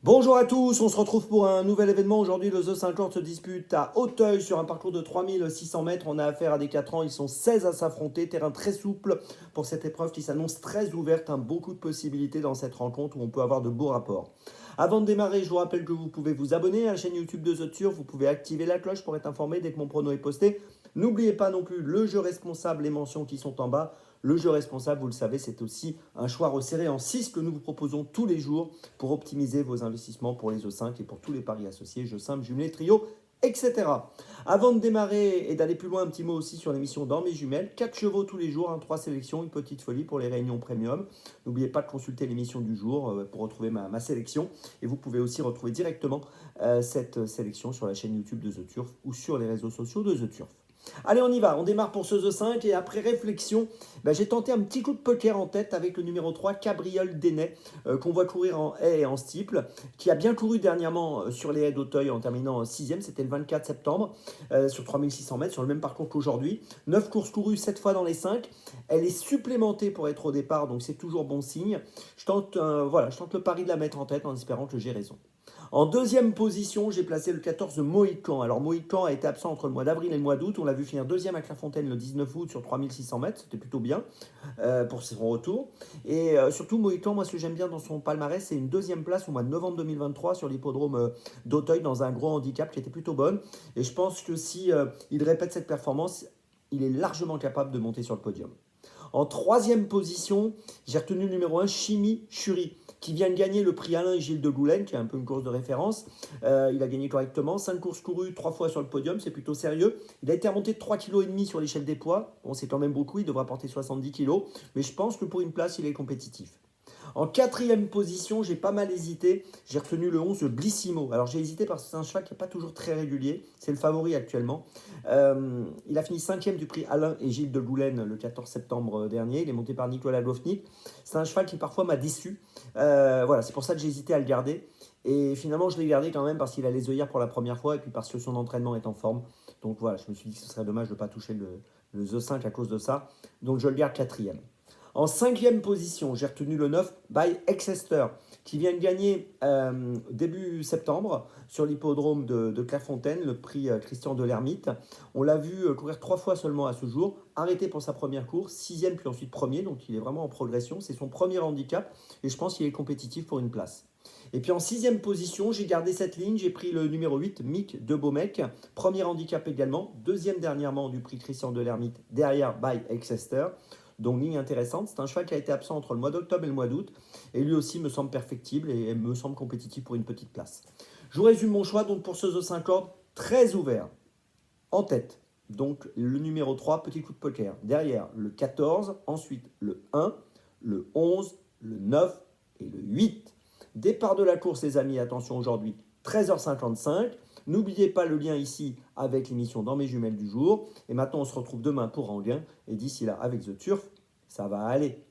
Bonjour à tous, on se retrouve pour un nouvel événement. Aujourd'hui, le The 50 se dispute à Auteuil sur un parcours de 3600 mètres. On a affaire à des 4 ans, ils sont 16 à s'affronter. Terrain très souple pour cette épreuve qui s'annonce très ouverte. Beaucoup de possibilités dans cette rencontre où on peut avoir de beaux rapports. Avant de démarrer, je vous rappelle que vous pouvez vous abonner à la chaîne YouTube de The Turf. Vous pouvez activer la cloche pour être informé dès que mon prono est posté. N'oubliez pas non plus le jeu responsable, les mentions qui sont en bas. Le jeu responsable, vous le savez, c'est aussi un choix resserré en 6 que nous vous proposons tous les jours pour optimiser vos investissements pour les E5 et pour tous les paris associés, jeux simples, jumelés, trio, etc. Avant de démarrer et d'aller plus loin, un petit mot aussi sur l'émission Dans mes jumelles. 4 chevaux tous les jours, 3 sélections, une petite folie pour les réunions premium. N'oubliez pas de consulter l'émission du jour pour retrouver ma sélection. Et vous pouvez aussi retrouver directement cette sélection sur la chaîne YouTube de The Turf ou sur les réseaux sociaux de The Turf. Allez, on y va. On démarre pour ce The 5 et après réflexion, j'ai tenté un petit coup de poker en tête avec le numéro 3, Cabriole Dénet, qu'on voit courir en haie et en steeple, qui a bien couru dernièrement sur les haies d'Auteuil en terminant 6e, c'était le 24 septembre, sur 3600 mètres, sur le même parcours qu'aujourd'hui. 9 courses courues, 7 fois dans les 5. Elle est supplémentée pour être au départ, donc c'est toujours bon signe. Je tente le pari de la mettre en tête en espérant que j'ai raison. En deuxième position, j'ai placé le 14 Mohican. Alors Mohican a été absent entre le mois d'avril et le mois d'août. On l'a vu finir deuxième à Clairefontaine le 19 août sur 3600 mètres. C'était plutôt bien pour son retour. Et surtout Mohican, moi ce que j'aime bien dans son palmarès, c'est une deuxième place au mois de novembre 2023 sur l'hippodrome d'Auteuil dans un gros handicap qui était plutôt bonne. Et je pense que si il répète cette performance, il est largement capable de monter sur le podium. En troisième position, j'ai retenu le numéro 1, Chimie Churi, qui vient de gagner le prix Alain et Gilles de Goulen, qui est un peu une course de référence. Il a gagné correctement, 5 courses courues, 3 fois sur le podium, c'est plutôt sérieux. Il a été remonté de 3,5 kg sur l'échelle des poids. Bon, c'est quand même beaucoup, il devra porter 70 kg, mais je pense que pour une place, il est compétitif. En quatrième position, j'ai pas mal hésité. J'ai retenu le 11 Blissimo. Alors j'ai hésité parce que c'est un cheval qui n'est pas toujours très régulier. C'est le favori actuellement. Il a fini 5e du prix Alain et Gilles de Goulen le 14 septembre dernier. Il est monté par Nicolas Gofnik. C'est un cheval qui parfois m'a déçu. Voilà, c'est pour ça que j'ai hésité à le garder. Et finalement, je l'ai gardé quand même parce qu'il a les œillères pour la première fois et puis parce que son entraînement est en forme. Donc voilà, je me suis dit que ce serait dommage de ne pas toucher le The 5 à cause de ça. Donc je le garde quatrième. En cinquième position, j'ai retenu le 9 by Exeter, qui vient de gagner début septembre sur l'hippodrome de Clairefontaine, le prix Christian Delermite. On l'a vu courir 3 fois seulement à ce jour, arrêté pour sa première course, 6e puis ensuite premier, donc il est vraiment en progression. C'est son premier handicap et je pense qu'il est compétitif pour une place. Et puis en sixième position, j'ai gardé cette ligne, j'ai pris le numéro 8, Mick de Beaumec, premier handicap également, deuxième dernièrement du prix Christian Delermite, derrière by Exeter. Donc ligne intéressante, c'est un cheval qui a été absent entre le mois d'octobre et le mois d'août, et lui aussi me semble perfectible et me semble compétitif pour une petite place. Je vous résume mon choix donc pour ce The 50, très ouvert, en tête. Donc le numéro 3, petit coup de poker. Derrière le 14, ensuite le 1, le 11, le 9 et le 8. Départ de la course les amis, attention aujourd'hui, 13h55. N'oubliez pas le lien ici avec l'émission Dans mes jumelles du jour. Et maintenant on se retrouve demain pour Anguin. Et d'ici là avec The Turf, ça va aller.